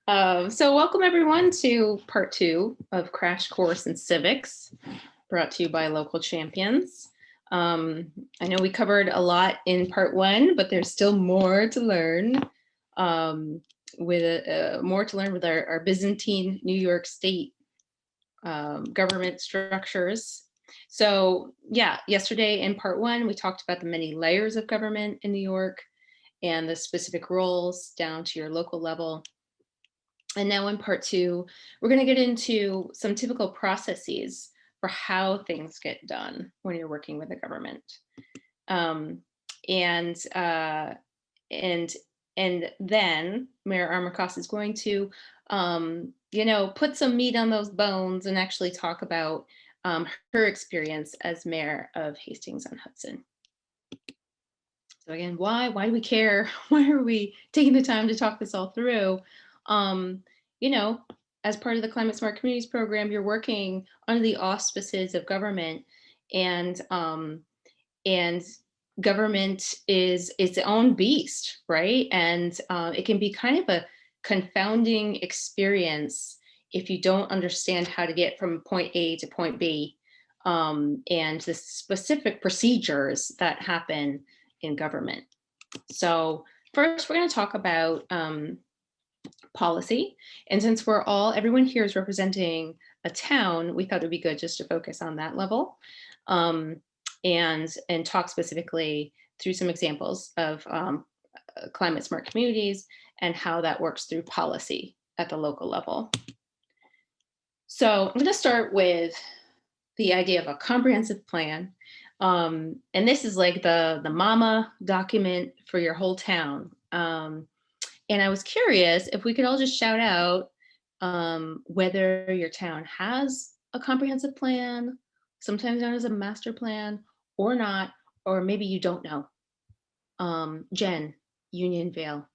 So welcome everyone to part 2 of Crash Course in Civics, brought to you by Local Champions. I know we covered a lot in part 1, but there's still more to learn. More to learn with our Byzantine New York State government structures. So yeah, yesterday in part 1, we talked about the many layers of government in New York and the specific roles down to your local level. And now in part 2, we're going to get into some typical processes for how things get done when you're working with the government. And then Mayor Armacost is going to, put some meat on those bones and actually talk about her experience as mayor of Hastings-on-Hudson. So again, why do we care? Why are we taking the time to talk this all through? As part of the Climate Smart Communities program, you're working under the auspices of government, and government is its own beast, right? And it can be kind of a confounding experience if you don't understand how to get from point A to point B, and the specific procedures that happen in government. So first, we're going to talk about policy. And since everyone here is representing a town, we thought it would be good just to focus on that level, and talk specifically through some examples of climate smart communities and how that works through policy at the local level. So I'm going to start with the idea of a comprehensive plan. And this is like the mama document for your whole town. And I was curious if we could all just shout out whether your town has a comprehensive plan, sometimes known as a master plan, or not, or maybe you don't know. Jen, Unionvale.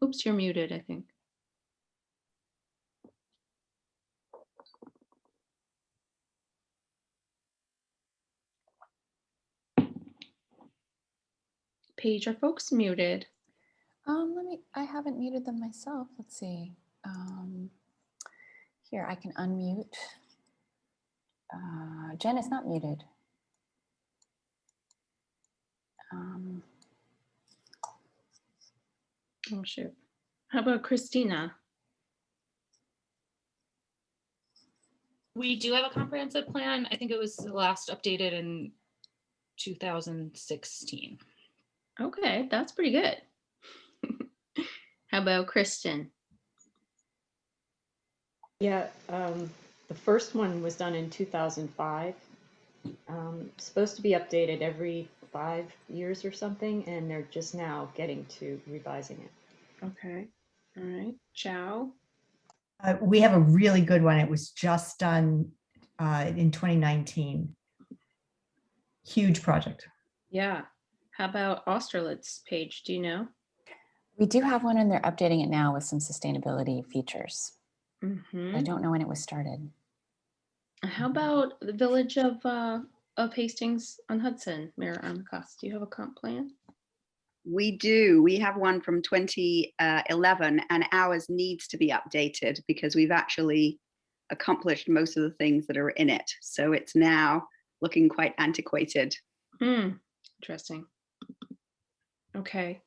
Oops, you're muted, I think. Paige, are folks muted? I haven't muted them myself. Let's see. Here, I can unmute. Jen is not muted. Oh, shoot. How about Christina? We do have a comprehensive plan. I think it was last updated in 2016. Okay, that's pretty good. How about Kristen? Yeah, the first one was done in 2005. Supposed to be updated every 5 years or something, and they're just now getting to revising it. Okay, all right. Ciao. We have a really good one. It was just done in 2019. Huge project. Yeah. How about Austerlitz, Paige? Do you know? We do have one and they're updating it now with some sustainability features. Mm-hmm. I don't know when it was started. How about the village of Hastings-on-Hudson, Mayor Armacost? Do you have a comp plan? We do. We have one from 2011, and ours needs to be updated because we've actually accomplished most of the things that are in it. So it's now looking quite antiquated. Interesting. Okay.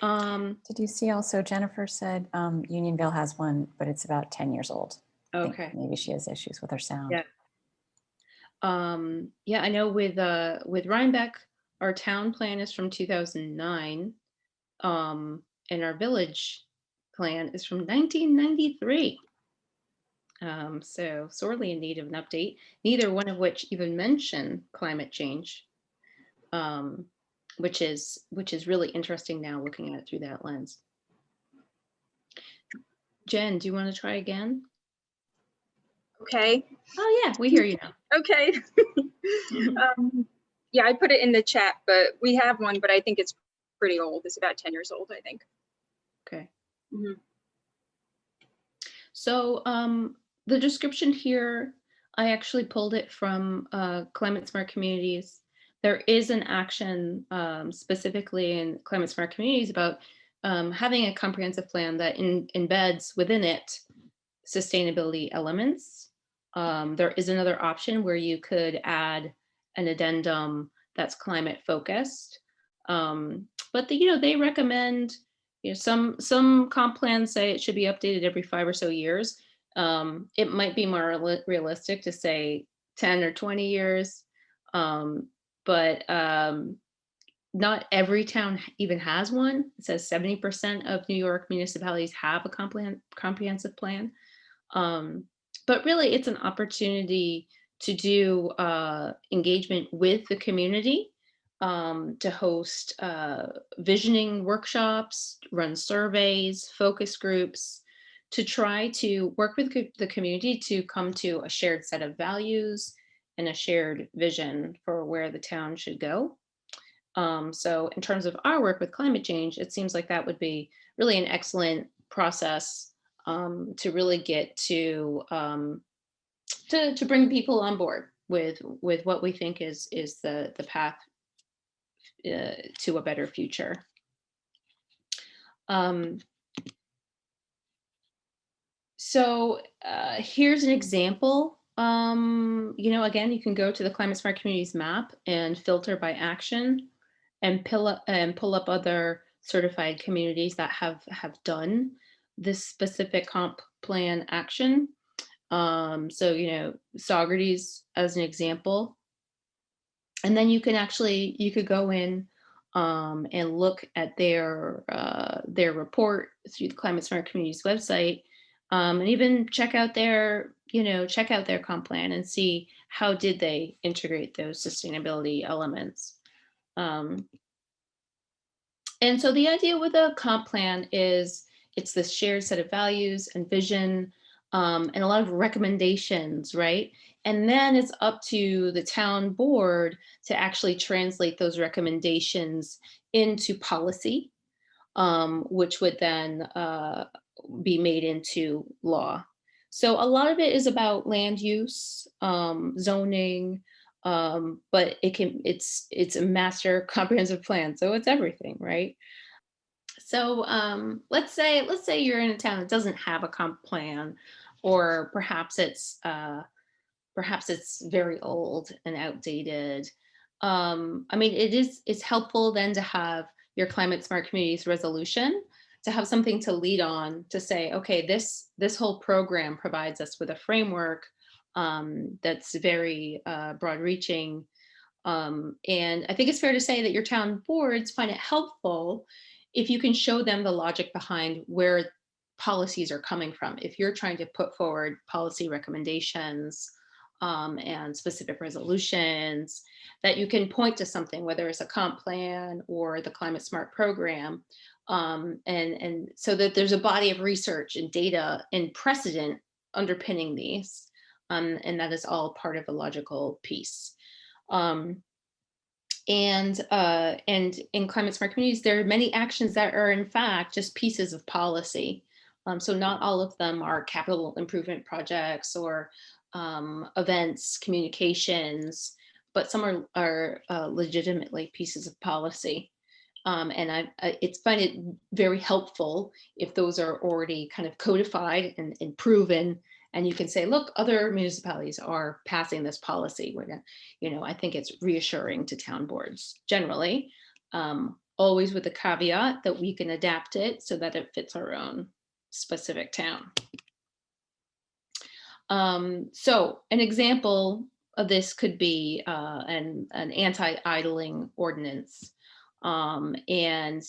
Did you see also Jennifer said Unionville has one, but it's about 10 years old. Okay. Maybe she has issues with her sound. Yeah. Yeah, I know with Rhinebeck, our town plan is from 2009, and our village plan is from 1993. So sorely in need of an update, neither one of which even mention climate change, which is really interesting now looking at it through that lens. Jen, do you want to try again? Okay. Oh yeah, we hear you now. Okay. Yeah, I put it in the chat, but we have one, but I think it's pretty old. It's about 10 years old, I think. Okay. Mm-hmm. So the description here, I actually pulled it from Climate Smart Communities. there is an action specifically in climate smart communities about having a comprehensive plan that embeds within it sustainability elements. There is another option where you could add an addendum that's climate focused. But they recommend, some comp plans say it should be updated every 5 or so years. It might be more realistic to say 10 or 20 years. But not every town even has one. It says 70% of New York municipalities have a comprehensive plan. But really, it's an opportunity to do engagement with the community, to host visioning workshops, run surveys, focus groups, to try to work with the community to come to a shared set of values and a shared vision for where the town should go. So in terms of our work with climate change, it seems like that would be really an excellent process to really get to bring people on board with what we think is the path to a better future. So here's an example. Again, you can go to the Climate Smart Communities map and filter by action and pull up other certified communities that have done this specific comp plan action. So, Saugerties as an example. And then you could go in and look at their report through the Climate Smart Communities website, and even check out their comp plan and see how did they integrate those sustainability elements. And so the idea with a comp plan is it's this shared set of values and vision, and a lot of recommendations, right? And then it's up to the town board to actually translate those recommendations into policy, which would then be made into law. So a lot of it is about land use, zoning, but it's a master comprehensive plan, so it's everything, right? So let's say you're in a town that doesn't have a comp plan, or perhaps it's very old and outdated. It's helpful then to have your Climate Smart Communities resolution, to have something to lead on, to say, okay, this whole program provides us with a framework that's very broad reaching. And I think it's fair to say that your town boards find it helpful if you can show them the logic behind where policies are coming from. If you're trying to put forward policy recommendations and specific resolutions, that you can point to something, whether it's a comp plan or the Climate Smart program, and so that there's a body of research and data and precedent underpinning these, and that is all part of a logical piece. And in Climate Smart Communities, there are many actions that are in fact just pieces of policy. So not all of them are capital improvement projects or events, communications, but some are legitimately pieces of policy. And I find it very helpful if those are already kind of codified and proven, and you can say, look, other municipalities are passing this policy. I think it's reassuring to town boards generally, always with the caveat that we can adapt it so that it fits our own specific town. So an example of this could be an anti-idling ordinance. And,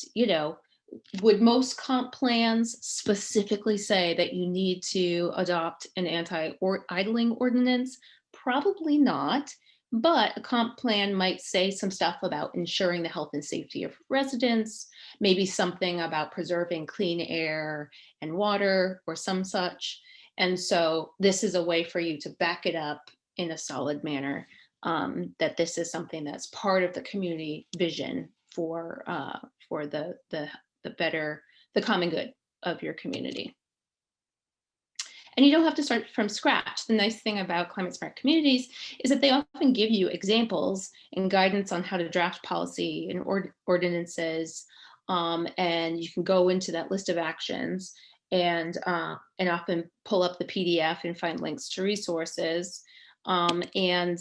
would most comp plans specifically say that you need to adopt an anti-idling ordinance? Probably not, but a comp plan might say some stuff about ensuring the health and safety of residents, maybe something about preserving clean air and water or some such. And so this is a way for you to back it up in a solid manner, that this is something that's part of the community vision for the common good of your community. And you don't have to start from scratch. The nice thing about climate smart communities is that they often give you examples and guidance on how to draft policy and ordinances. And you can go into that list of actions and often pull up the PDF and find links to resources. And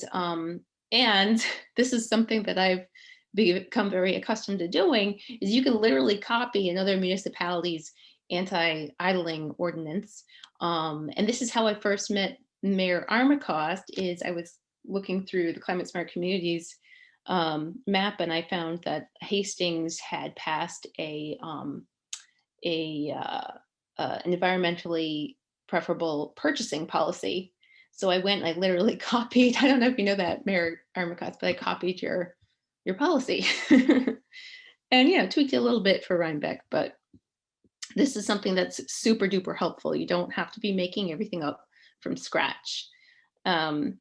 this is something that I've become very accustomed to doing, is you can literally copy another municipality's anti-idling ordinance. And this is how I first met Mayor Armacost. Is I was looking through the Climate Smart Communities map, and I found that Hastings had passed an environmentally preferable purchasing policy. So I went and I literally copied, I don't know if you know that, Mayor Armacost, but I copied your policy and tweaked it a little bit for Rhinebeck, but this is something that's super duper helpful. You don't have to be making everything up from scratch. And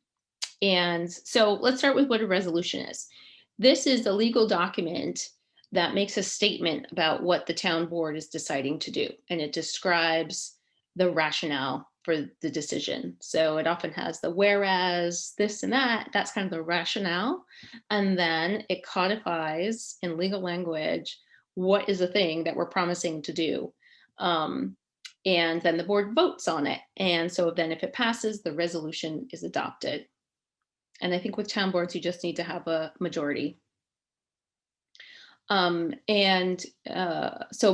so let's start with what a resolution is. This is a legal document that makes a statement about what the town board is deciding to do, and it describes the rationale for the decision. So it often has the whereas, this and that, that's kind of the rationale. And then it codifies in legal language what is the thing that we're promising to do. And then the board votes on it. And so then if it passes, the resolution is adopted. And I think with town boards, you just need to have a majority. So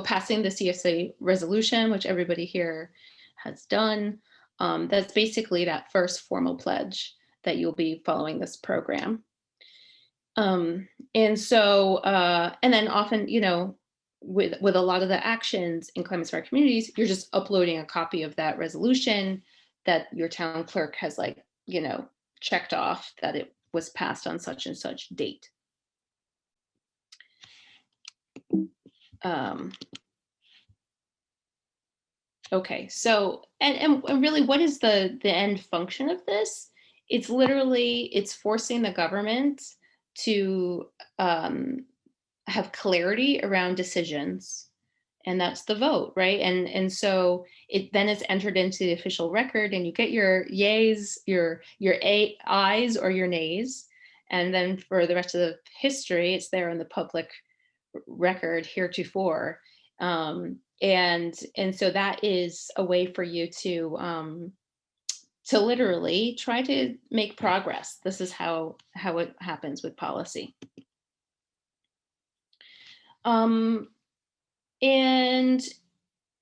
passing the CSA resolution, which everybody here has done, that's basically that first formal pledge that you'll be following this program. And then often, with a lot of the actions in climate smart communities, you're just uploading a copy of that resolution that your town clerk has checked off that it was passed on such and such date. Okay, so and really, what is the end function of this? It's forcing the government to have clarity around decisions, and that's the vote, right? And so it then is entered into the official record, and you get your yays, your ayes or your nays, and then for the rest of the history, it's there in the public record heretofore. And so that is a way for you to literally try to make progress. This is how it happens with policy. And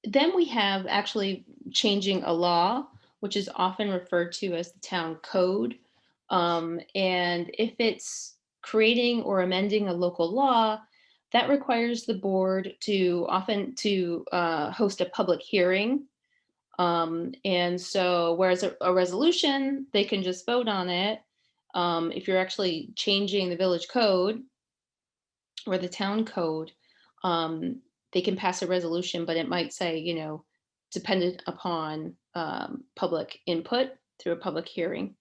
then we have actually changing a law, which is often referred to as the town code. And if it's creating or amending a local law, that requires the board to host a public hearing. And so whereas a resolution, they can just vote on it. If you're actually changing the village code or the town code, they can pass a resolution, but it might say, dependent upon public input through a public hearing.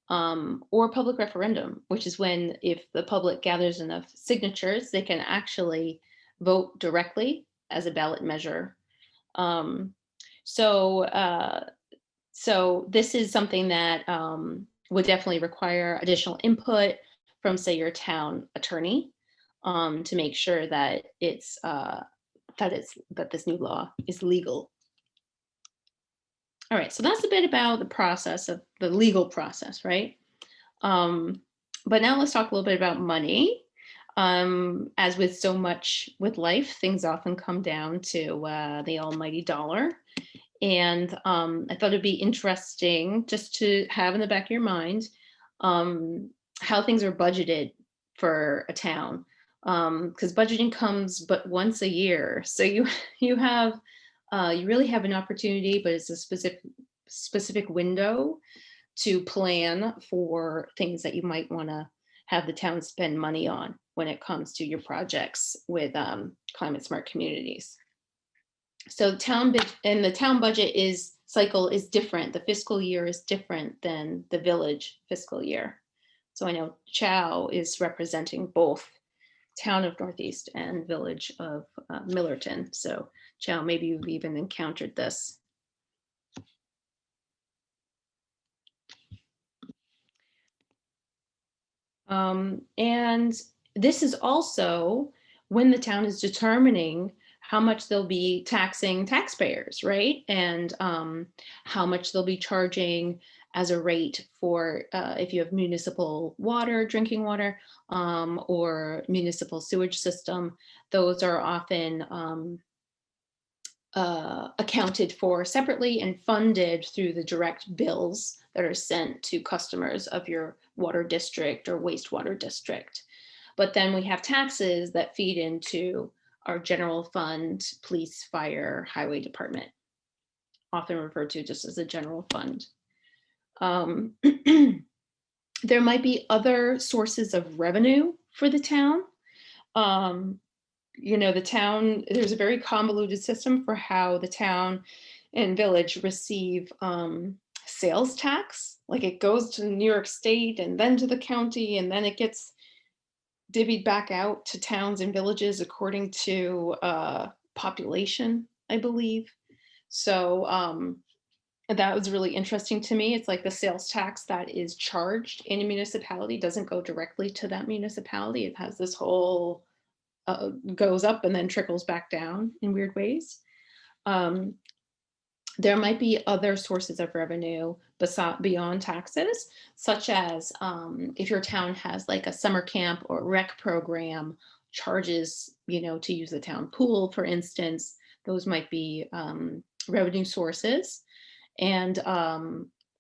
Or public referendum, which is when, if the public gathers enough signatures, they can actually vote directly as a ballot measure. So this is something that would definitely require additional input from, say, your town attorney to make sure that that this new law is legal. All right, so that's a bit about the process of the legal process, right? But now let's talk a little bit about money. As with so much with life, things often come down to the almighty dollar. And I thought it'd be interesting just to have in the back of your mind how things are budgeted for a town. Because budgeting comes but once a year. So you really have an opportunity, but it's a specific window to plan for things that you might want to have the town spend money on when it comes to your projects with climate smart communities. So the town budget cycle is different. The fiscal year is different than the village fiscal year. So I know Chow is representing both town of Northeast and village of Millerton. So Chow, maybe you've even encountered this. And this is also when the town is determining how much they'll be taxing taxpayers, right? And how much they'll be charging as a rate for if you have municipal water, drinking water, or municipal sewage system. Those are often accounted for separately and funded through the direct bills that are sent to customers of your water district or wastewater district. But then we have taxes that feed into our general fund, police, fire, highway department, often referred to just as a general fund. There might be other sources of revenue for the town. You know, the town, there's a very convoluted system for how the town and village receive sales tax. Like it goes to New York State and then to the county, and then it gets divvied back out to towns and villages according to population, I believe. So that was really interesting to me. It's like the sales tax that is charged in a municipality doesn't go directly to that municipality. It has this whole goes up and then trickles back down in weird ways. There might be other sources of revenue beyond taxes, such as if your town has like a summer camp or rec program, charges, you know, to use the town pool, for instance, those might be revenue sources, and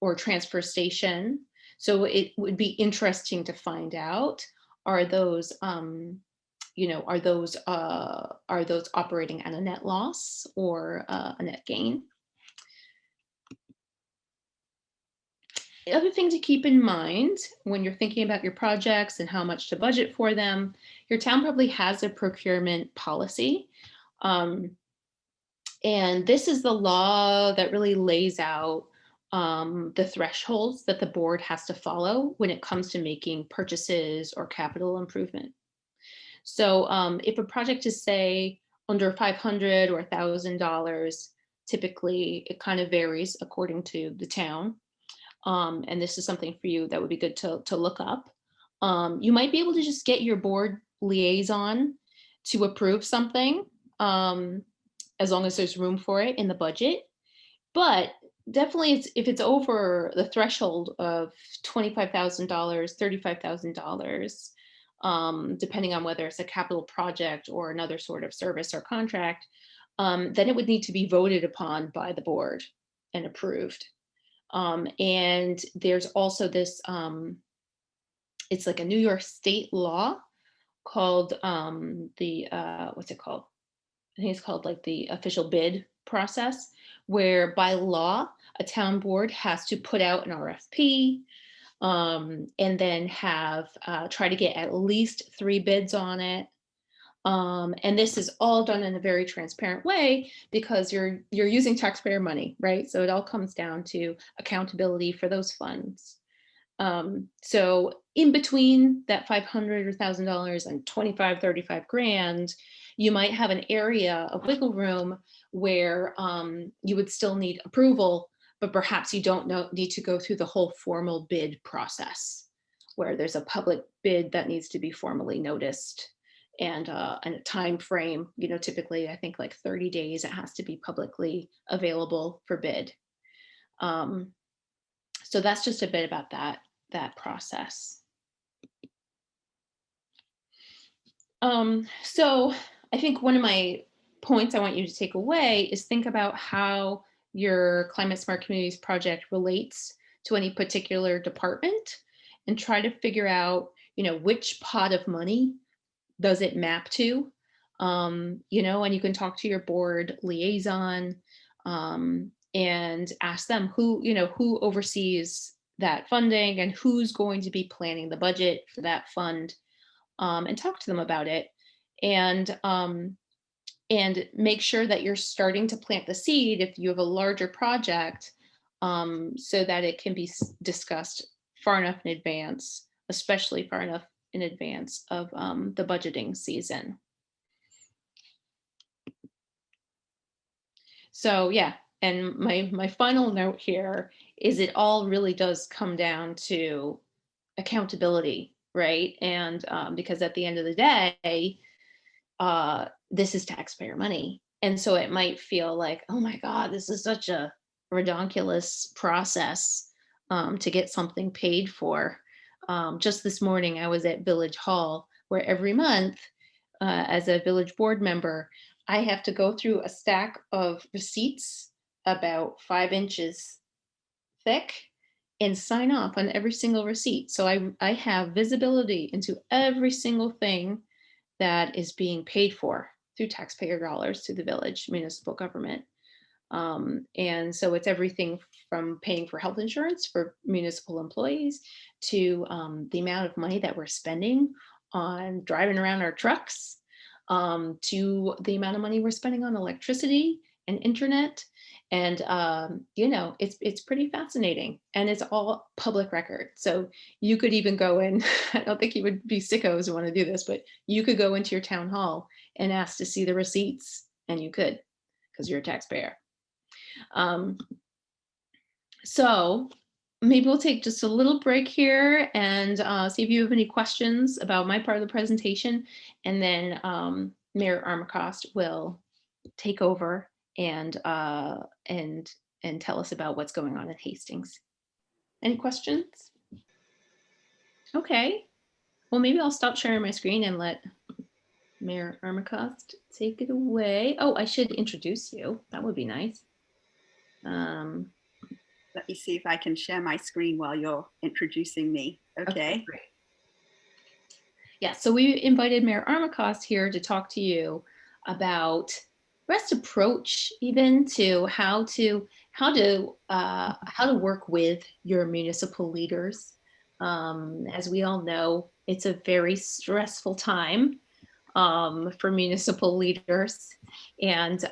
or transfer station. So it would be interesting to find out, are those you know, are those operating at a net loss or a net gain? The other thing to keep in mind when you're thinking about your projects and how much to budget for them, your town probably has a procurement policy. And this is the law that really lays out the thresholds that the board has to follow when it comes to making purchases or capital improvement. So if a project is, say, under $500 or $1,000, typically it kind of varies according to the town. And this is something for you that would be good to look up. You might be able to just get your board liaison to approve something, as long as there's room for it in the budget. But definitely if it's over the threshold of $25,000, $35,000, depending on whether it's a capital project or another sort of service or contract, then it would need to be voted upon by the board and approved. And there's also this, it's like a New York state law called what's it called? I think it's called like the official bid process, where by law, a town board has to put out an RFP, and then have try to get at least 3 bids on it. And this is all done in a very transparent way because you're using taxpayer money, right? So it all comes down to accountability for those funds. So in between that $500 or $1,000 and 25, 35 grand, you might have an area of wiggle room where you would still need approval, but perhaps you don't need to go through the whole formal bid process, where there's a public bid that needs to be formally noticed and a time frame. You know, typically I think like 30 days it has to be publicly available for bid. So that's just a bit about that process. So I think one of my points I want you to take away is think about how your Climate Smart Communities project relates to any particular department, and try to figure out, you know, which pot of money does it map to, you know, and you can talk to your board liaison and ask them who oversees that funding and who's going to be planning the budget for that fund, and talk to them about it, and make sure that you're starting to plant the seed if you have a larger project, so that it can be discussed far enough in advance, especially far enough in advance of the budgeting season. So yeah, and my final note here is it all really does come down to accountability, right? And because at the end of the day, this is taxpayer money. And so it might feel like, oh my God, this is such a redonkulous process to get something paid for. Just this morning, I was at Village Hall, where every month, as a village board member, I have to go through a stack of receipts about 5 inches thick and sign off on every single receipt. So I have visibility into every single thing that is being paid for through taxpayer dollars to the village municipal government. And so it's everything from paying for health insurance for municipal employees to the amount of money that we're spending on driving around our trucks, to the amount of money we're spending on electricity and internet. And it's pretty fascinating, and it's all public record. So you could even go in, I don't think you would be sickos who want to do this, but you could go into your town hall and ask to see the receipts, and you could, because you're a taxpayer. So maybe we'll take just a little break here and see if you have any questions about my part of the presentation, and then Mayor Armacost will take over and tell us about what's going on in Hastings. Any questions? Okay, well, maybe I'll stop sharing my screen and let Mayor Armacost take it away. Oh, I should introduce you. That would be nice. Let me see if I can share my screen while you're introducing me. Okay. Great. Yeah, so we invited Mayor Armacost here to talk to you about best approach even to how to work with your municipal leaders. As we all know, it's a very stressful time for municipal leaders, and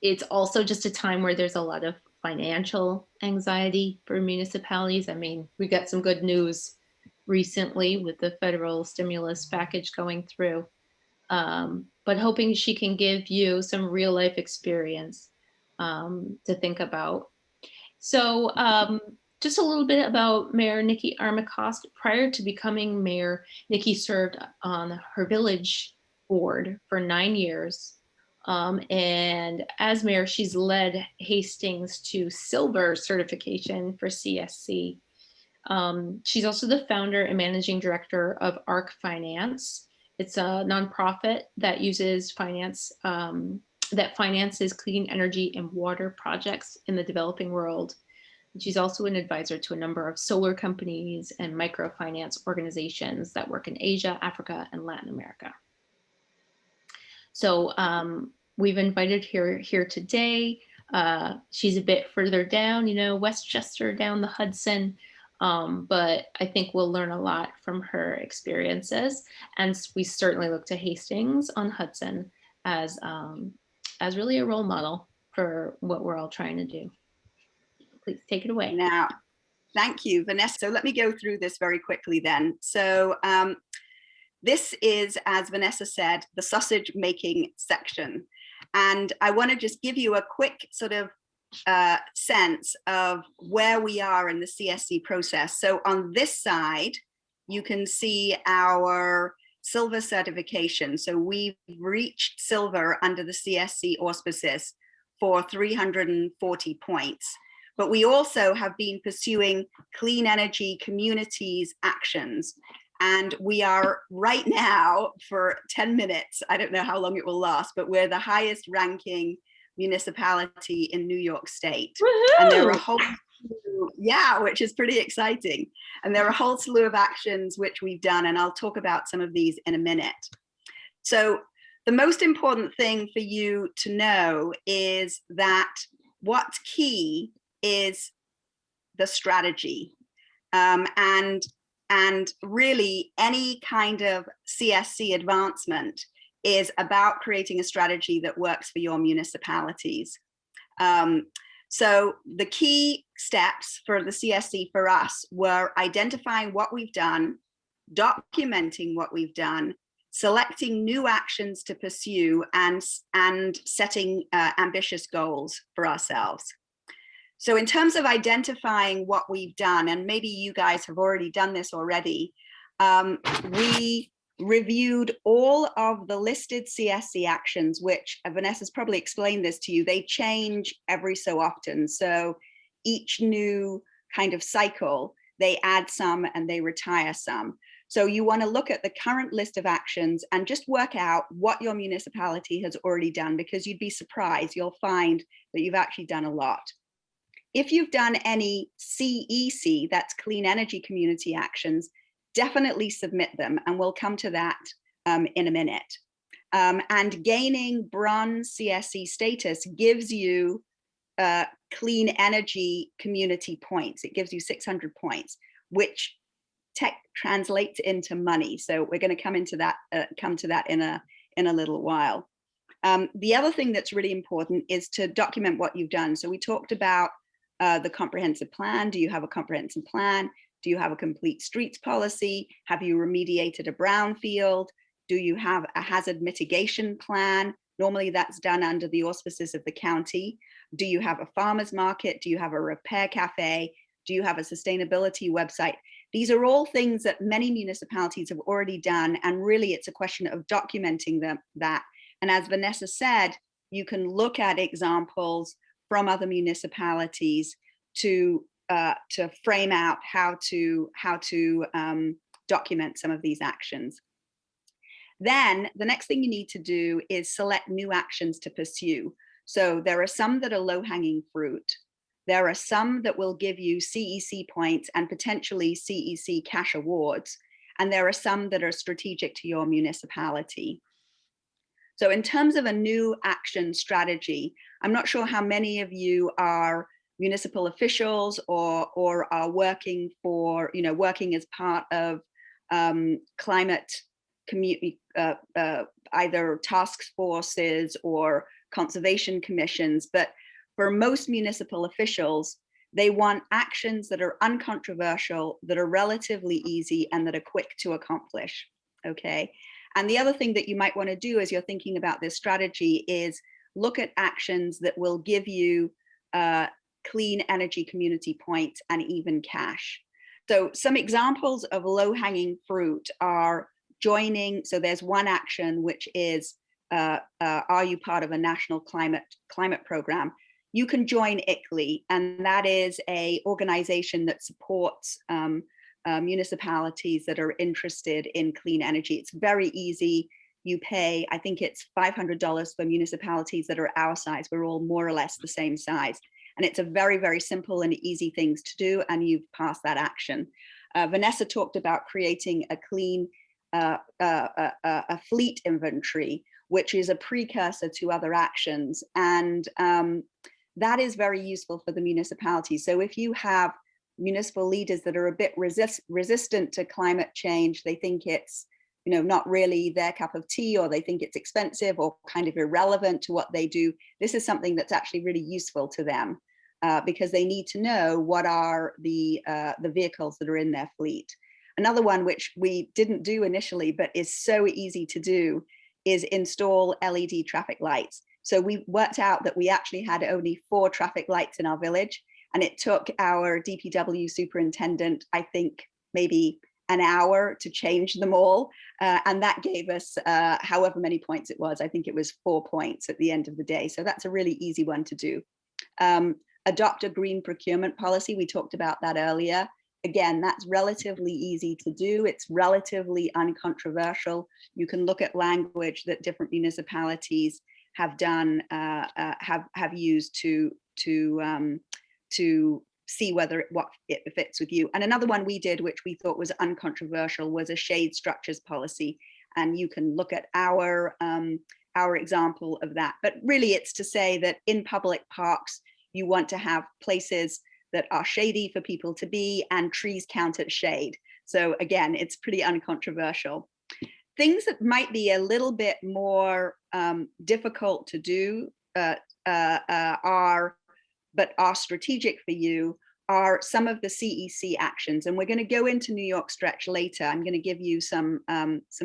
it's also just a time where there's a lot of financial anxiety for municipalities. I mean, we got some good news recently with the federal stimulus package going through, but hoping she can give you some real life experience to think about. So just a little bit about Mayor Niki Armacost. Prior to becoming mayor, Niki served on her village board for 9 years. And as mayor, she's led Hastings to silver certification for CSC. She's also the founder and managing director of ARC Finance. It's a nonprofit that uses finance, that finances clean energy and water projects in the developing world. She's also an advisor to a number of solar companies and microfinance organizations that work in Asia, Africa, and Latin America. So we've invited her here today. She's a bit further down, Westchester down the Hudson, but I think we'll learn a lot from her experiences. And we certainly look to Hastings-on-Hudson as really a role model for what we're all trying to do. Please take it away. Now, thank you, Vanessa. So let me go through this very quickly then. So this is, as Vanessa said, the sausage making section. And I want to just give you a quick sort of sense of where we are in the CSC process. So on this side, you can see our silver certification. So we've reached silver under the CSC auspices for 340 points. But we also have been pursuing clean energy communities actions. And we are right now for 10 minutes, I don't know how long it will last, but we're the highest ranking municipality in New York State. Woohoo! And there are a whole slew, which is pretty exciting. And there are a whole slew of actions which we've done, and I'll talk about some of these in a minute. So the most important thing for you to know is that what's key is the strategy. And really any kind of CSC advancement is about creating a strategy that works for your municipalities. So the key steps for the CSC for us were identifying what we've done, documenting what we've done, selecting new actions to pursue, and setting ambitious goals for ourselves. So in terms of identifying what we've done, and maybe you guys have already done this already, we reviewed all of the listed CSC actions, which Vanessa's probably explained this to you. They change every so often. So each new kind of cycle, they add some and they retire some. So you want to look at the current list of actions and just work out what your municipality has already done, because you'd be surprised. You'll find that you've actually done a lot. If you've done any CEC, that's Clean Energy Community Actions, definitely submit them, and we'll come to that in a minute. And gaining bronze CSC status gives you clean energy community points. It gives you 600 points, which translates into money. So we're going to come to that in a little while. The other thing that's really important is to document what you've done. So we talked about the comprehensive plan. Do you have a comprehensive plan? Do you have a complete streets policy? Have you remediated a brownfield? Do you have a hazard mitigation plan? Normally that's done under the auspices of the county. Do you have a farmer's market? Do you have a repair cafe? Do you have a sustainability website? These are all things that many municipalities have already done, and really it's a question of documenting that. And as Vanessa said, you can look at examples from other municipalities to frame out how to document some of these actions. Then the next thing you need to do is select new actions to pursue. So there are some that are low-hanging fruit. There are some that will give you CEC points and potentially CEC cash awards. And there are some that are strategic to your municipality. So in terms of a new action strategy, I'm not sure how many of you are municipal officials or are working for, working as part of climate community, either task forces or conservation commissions. But for most municipal officials, they want actions that are uncontroversial, that are relatively easy, and that are quick to accomplish. Okay. And the other thing that you might want to do as you're thinking about this strategy is look at actions that will give you clean energy community points and even cash. So some examples of low-hanging fruit are joining. So there's one action which is, are you part of a national climate program? You can join ICLEI, and that is an organization that supports municipalities that are interested in clean energy. It's very easy. You pay, I think it's $500 for municipalities that are our size. We're all more or less the same size. And it's a very, very simple and easy things to do, and you've passed that action. Vanessa talked about creating a clean a fleet inventory, which is a precursor to other actions. And that is very useful for the municipality. So if you have municipal leaders that are a bit resistant to climate change, they think it's not really their cup of tea, or they think it's expensive or kind of irrelevant to what they do, this is something that's actually really useful to them because they need to know what are the vehicles that are in their fleet. Another one which we didn't do initially, but is so easy to do, is install LED traffic lights. So we worked out that we actually had only 4 traffic lights in our village, and it took our DPW superintendent, I think, maybe an hour to change them all. And that gave us however many points it was. I think it was 4 points at the end of the day. So that's a really easy one to do. Adopt a green procurement policy. We talked about that earlier. Again, that's relatively easy to do. It's relatively uncontroversial. You can look at language that different municipalities have done, have used to see whether it fits with you. And another one we did, which we thought was uncontroversial, was a shade structures policy. And you can look at our example of that. But really, it's to say that in public parks, you want to have places that are shady for people to be, and trees count as shade. So again, it's pretty uncontroversial. Things that might be a little bit more difficult to do but are strategic for you, are some of the CEC actions. And we're going to go into New York Stretch later. I'm going to give you some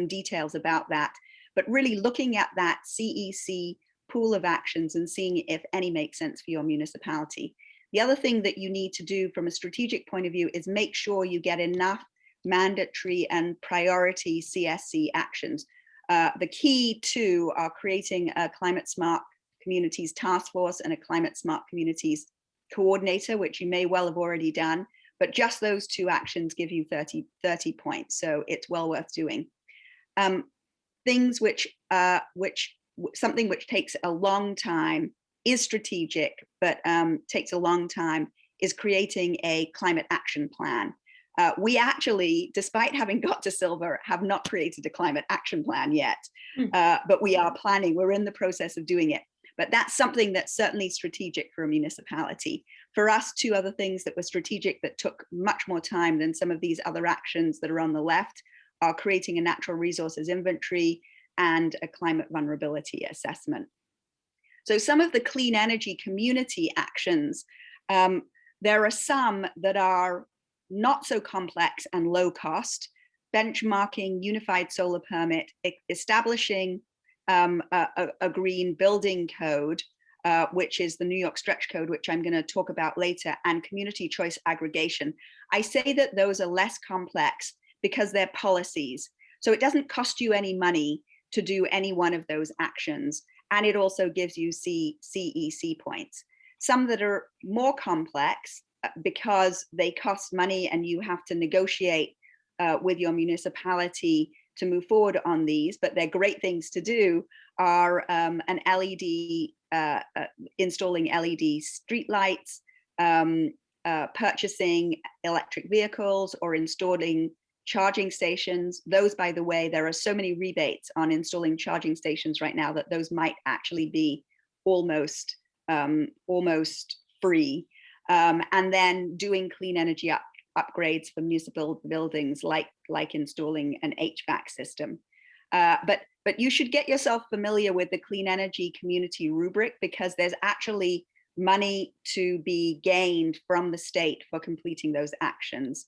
details about that, but really looking at that CEC pool of actions and seeing if any make sense for your municipality. The other thing that you need to do from a strategic point of view is make sure you get enough mandatory and priority CSC actions. The key to are creating a climate smart communities task force and a climate smart communities coordinator, which you may well have already done, but just those two actions give you 30 points. So it's well worth doing. Things something which takes a long time, is strategic, but takes a long time, is creating a climate action plan. We actually, despite having got to silver, have not created a climate action plan yet, but we are planning, we're in the process of doing it. But that's something that's certainly strategic for a municipality. For us, two other things that were strategic that took much more time than some of these other actions that are on the left are creating a natural resources inventory and a climate vulnerability assessment. So some of the clean energy community actions, there are some that are not so complex and low cost: benchmarking, unified solar permit, establishing a green building code, which is the New York stretch code, which I'm going to talk about later, and community choice aggregation. I say that those are less complex because they're policies. So it doesn't cost you any money to do any one of those actions. And it also gives you CEC points. Some that are more complex because they cost money and you have to negotiate with your municipality to move forward on these, but they're great things to do, are an LED, installing LED streetlights, purchasing electric vehicles, or installing charging stations. Those, by the way, there are so many rebates on installing charging stations right now that those might actually be almost free. And then doing clean energy upgrades for municipal buildings, like installing an HVAC system. But you should get yourself familiar with the clean energy community rubric, because there's actually money to be gained from the state for completing those actions.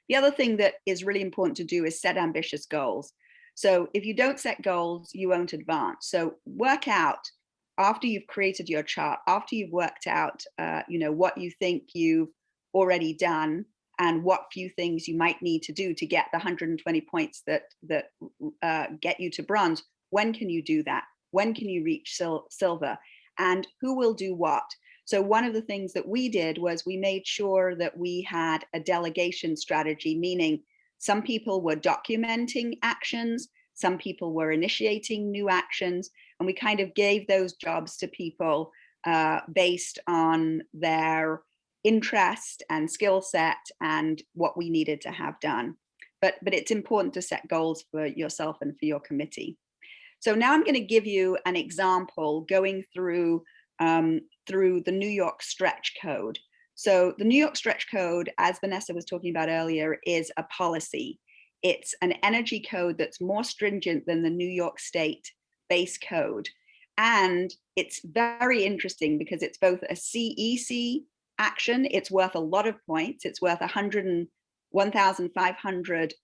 The other thing that is really important to do is set ambitious goals. So if you don't set goals, you won't advance. So work out, after you've created your chart, after you've worked out what you think you've already done and what few things you might need to do to get the 120 points that get you to bronze, when can you do that? When can you reach silver? And who will do what? So one of the things that we did was we made sure that we had a delegation strategy, meaning some people were documenting actions, some people were initiating new actions, and we kind of gave those jobs to people based on their interest and skill set and what we needed to have done. But it's important to set goals for yourself and for your committee. So now I'm going to give you an example going through the New York stretch code. So the New York stretch code, as Vanessa was talking about earlier, is a policy. It's an energy code that's more stringent than the New York State base code. And it's very interesting because it's both a CEC action. It's worth a lot of points. It's worth 1,500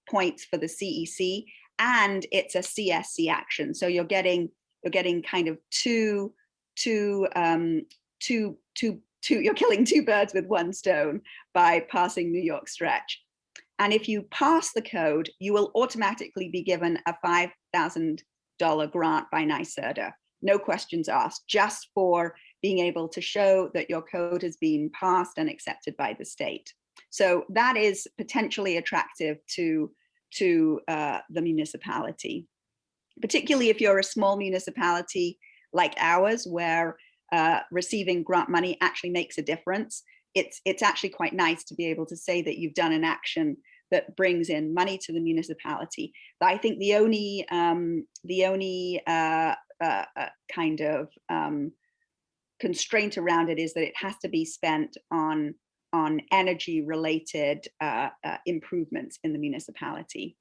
points for the CEC, and it's a CSC action. So you're getting kind of you're killing two birds with one stone by passing New York stretch. And if you pass the code, you will automatically be given a $5,000 grant by NYSERDA. No questions asked, just for being able to show that your code has been passed and accepted by the state. So that is potentially attractive to the municipality, particularly if you're a small municipality like ours, where receiving grant money actually makes a difference. It's actually quite nice to be able to say that you've done an action that brings in money to the municipality. But I think the only kind of constraint around it is that it has to be spent on energy related improvements in the municipality.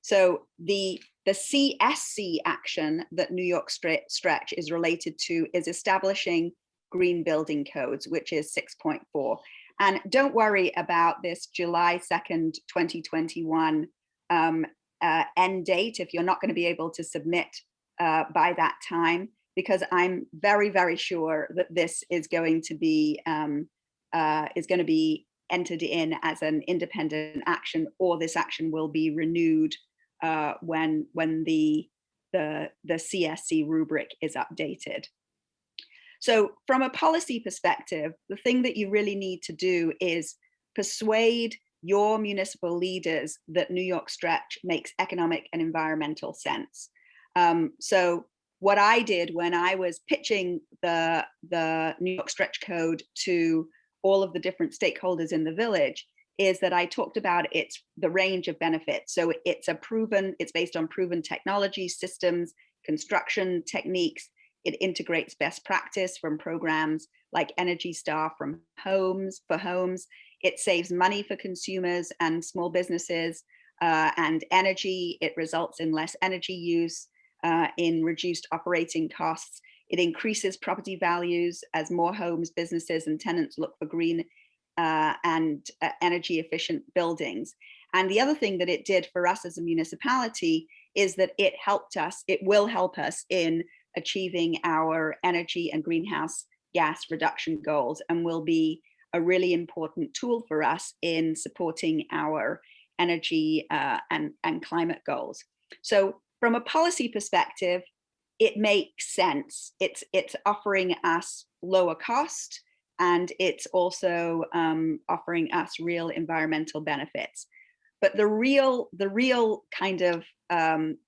So the CSC action that New York stretch is related to is establishing green building codes, which is 6.4. And don't worry about this July 2nd, 2021 end date if you're not going to be able to submit by that time. because I'm very, very sure that this is going to be entered in as an independent action, or this action will be renewed when the CSC rubric is updated. So from a policy perspective, the thing that you really need to do is persuade your municipal leaders that New York Stretch makes economic and environmental sense. So what I did when I was pitching the New York Stretch Code to all of the different stakeholders in the village is that I talked about the range of benefits. So it's based on proven technology, systems, construction techniques. It integrates best practice from programs like Energy Star for homes. It saves money for consumers and small businesses and energy. It results in less energy use, in reduced operating costs. It increases property values as more homes, businesses, and tenants look for green and energy efficient buildings. And the other thing that it did for us as a municipality is that it will help us in achieving our energy and greenhouse gas reduction goals, and will be a really important tool for us in supporting our energy and climate goals. So from a policy perspective, it makes sense. It's offering us lower cost, and it's also offering us real environmental benefits. But the real kind of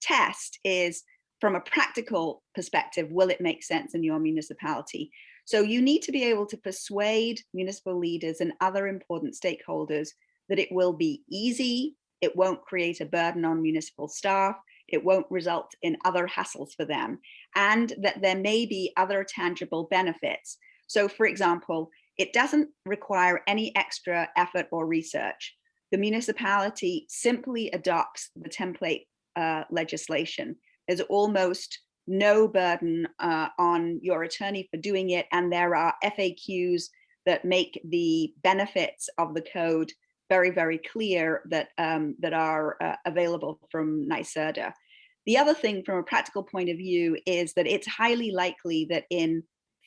test is, from a practical perspective, will it make sense in your municipality? So you need to be able to persuade municipal leaders and other important stakeholders that it will be easy, it won't create a burden on municipal staff, it won't result in other hassles for them, and that there may be other tangible benefits. So for example, it doesn't require any extra effort or research. The municipality simply adopts the template legislation. There's almost no burden on your attorney for doing it, and there are FAQs that make the benefits of the code very, very clear that are available from NYSERDA. The other thing from a practical point of view is that it's highly likely that in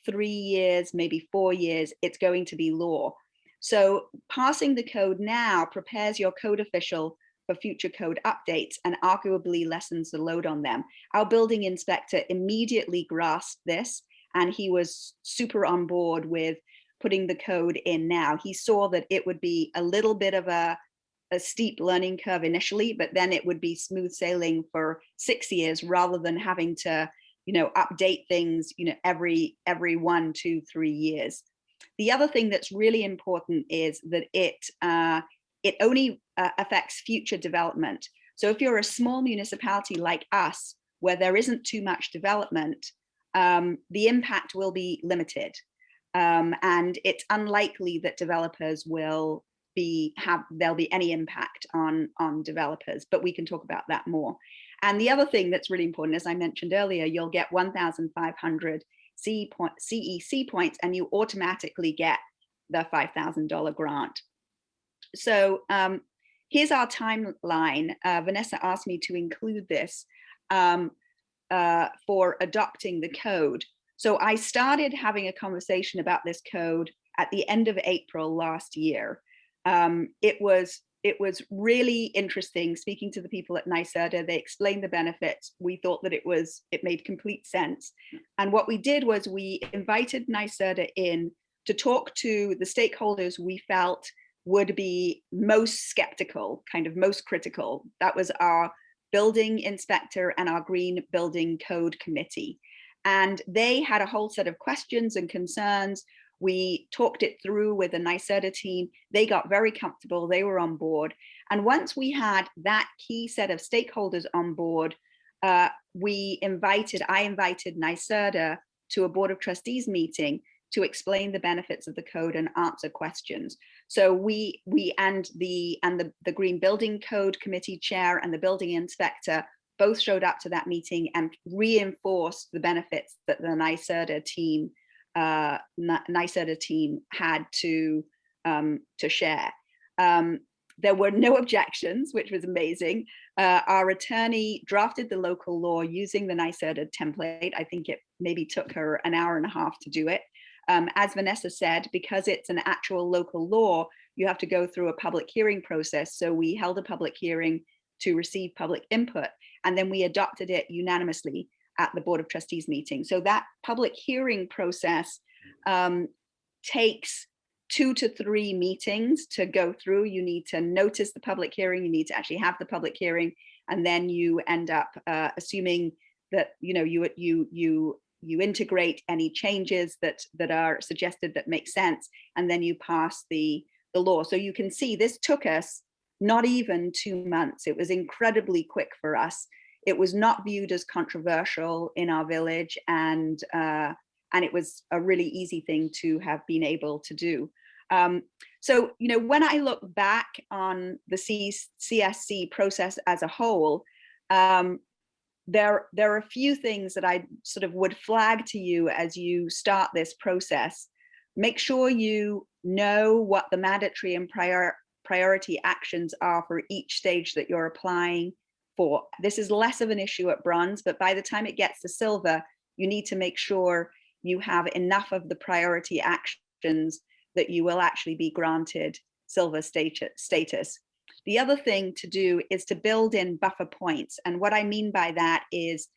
3 years, maybe 4 years, it's going to be law. So passing the code now prepares your code official for future code updates and arguably lessens the load on them. Our building inspector immediately grasped this, and he was super on board with putting the code in now. He saw that it would be a little bit of a steep learning curve initially, but then it would be smooth sailing for 6 years rather than having to, update things, every 1, 2, 3 years. The other thing that's really important is that it only affects future development. So if you're a small municipality like us, where there isn't too much development, the impact will be limited. And it's unlikely that developers there'll be any impact on developers, but we can talk about that more. And the other thing that's really important, as I mentioned earlier, you'll get 1,500 CEC points, and you automatically get the $5,000 grant. So here's our timeline. Vanessa asked me to include this for adopting the code. So I started having a conversation about this code at the end of April last year. It was really interesting speaking to the people at NYSERDA. They explained the benefits. We thought that it made complete sense. And what we did was we invited NYSERDA in to talk to the stakeholders we felt would be most skeptical, kind of most critical. That was our building inspector and our Green Building Code Committee. And they had a whole set of questions and concerns. We talked it through with the NYSERDA team. They got very comfortable, they were on board. And once we had that key set of stakeholders on board, I invited NYSERDA to a Board of Trustees meeting to explain the benefits of the code and answer questions. So we and the Green Building Code Committee chair and the building inspector both showed up to that meeting and reinforced the benefits that the NYSERDA team had to share. There were no objections, which was amazing. Our attorney drafted the local law using the NYSERDA template. I think it maybe took her an hour and a half to do it. As Vanessa said, because it's an actual local law, you have to go through a public hearing process. So we held a public hearing to receive public input, and then we adopted it unanimously at the Board of Trustees meeting. So that public hearing process takes 2 to 3 meetings to go through. You need to notice the public hearing, you need to actually have the public hearing, and then you end up assuming that you integrate any changes that are suggested that make sense, and then you pass the law. So you can see this took us not even 2 months. It was incredibly quick for us. It was not viewed as controversial in our village, and it was a really easy thing to have been able to do. So, when I look back on the CSC process as a whole, there are a few things that I sort of would flag to you as you start this process. Make sure you know what the mandatory and priority actions are for each stage that you're applying for. This is less of an issue at bronze, but by the time it gets to silver, you need to make sure you have enough of the priority actions that you will actually be granted silver status. The other thing to do is to build in buffer points. And what I mean by that is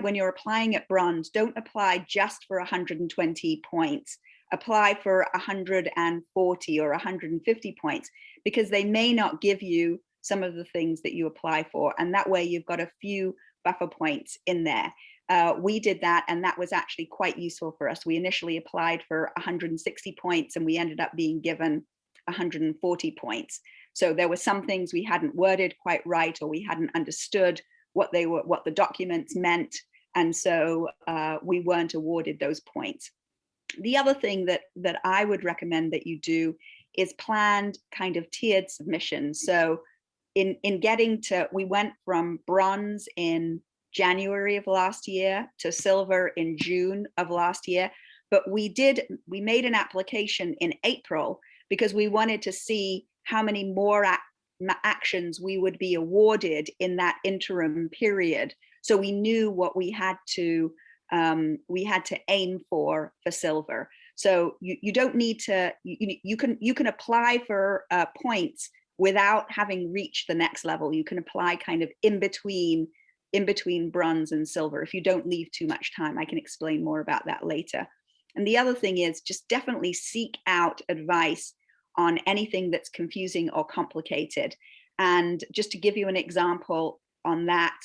when you're applying at bronze, don't apply just for 120 points. Apply for 140 or 150 points, because they may not give you some of the things that you apply for. And that way you've got a few buffer points in there. We did that, and that was actually quite useful for us. We initially applied for 160 points and we ended up being given 140 points. So there were some things we hadn't worded quite right, or we hadn't understood what the documents meant. And so we weren't awarded those points. The other thing that I would recommend that you do is planned kind of tiered submissions. So in getting to, we went from bronze in January of last year to silver in June of last year. But we made an application in April because we wanted to see how many more actions we would be awarded in that interim period. So we knew what we had to aim for silver. So you don't need to, you can apply for points without having reached the next level. You can apply kind of in between bronze and silver if you don't leave too much time. I can explain more about that later. And the other thing is just definitely seek out advice on anything that's confusing or complicated. And just to give you an example on that,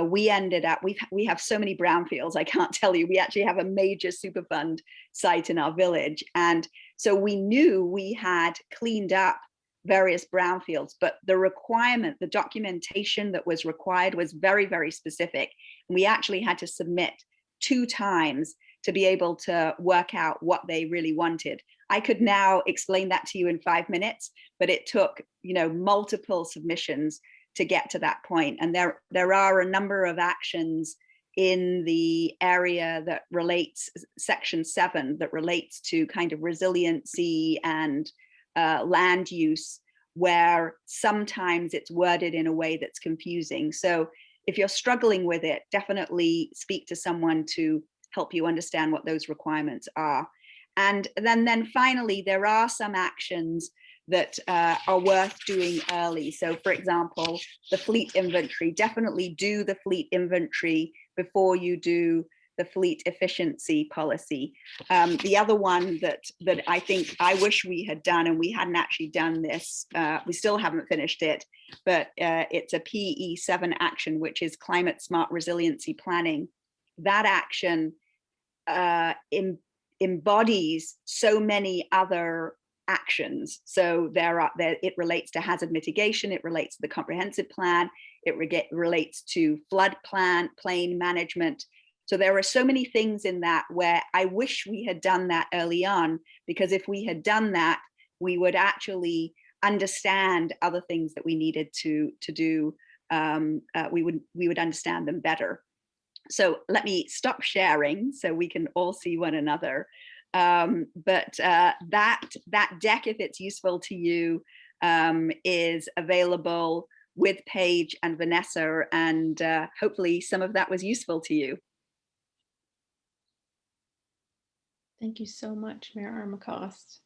we ended up, we have so many brownfields, I can't tell you. We actually have a major Superfund site in our village. And so we knew we had cleaned up various brownfields, but the requirement, the documentation that was required was very, very specific. And we actually had to submit 2 times to be able to work out what they really wanted. I could now explain that to you in 5 minutes, but it took, multiple submissions to get to that point. And there are a number of actions in the area that relates, section 7, that relates to kind of resiliency and land use, where sometimes it's worded in a way that's confusing. So if you're struggling with it, definitely speak to someone to help you understand what those requirements are. And then finally, there are some actions that are worth doing early. So for example, the fleet inventory, definitely do the fleet inventory before you do the fleet efficiency policy. The other one that I think I wish we had done, and we hadn't actually done this, we still haven't finished it, but it's a PE7 action, which is climate smart resiliency planning. That action embodies so many other actions. So it relates to hazard mitigation, it relates to the comprehensive plan, it relates to flood plain management. So there are so many things in that where I wish we had done that early on, because if we had done that, we would actually understand other things that we needed to do. We would understand them better. So let me stop sharing so we can all see one another. But that deck, if it's useful to you, is available with Paige and Vanessa, and hopefully some of that was useful to you. Thank you so much, Mayor Armacost.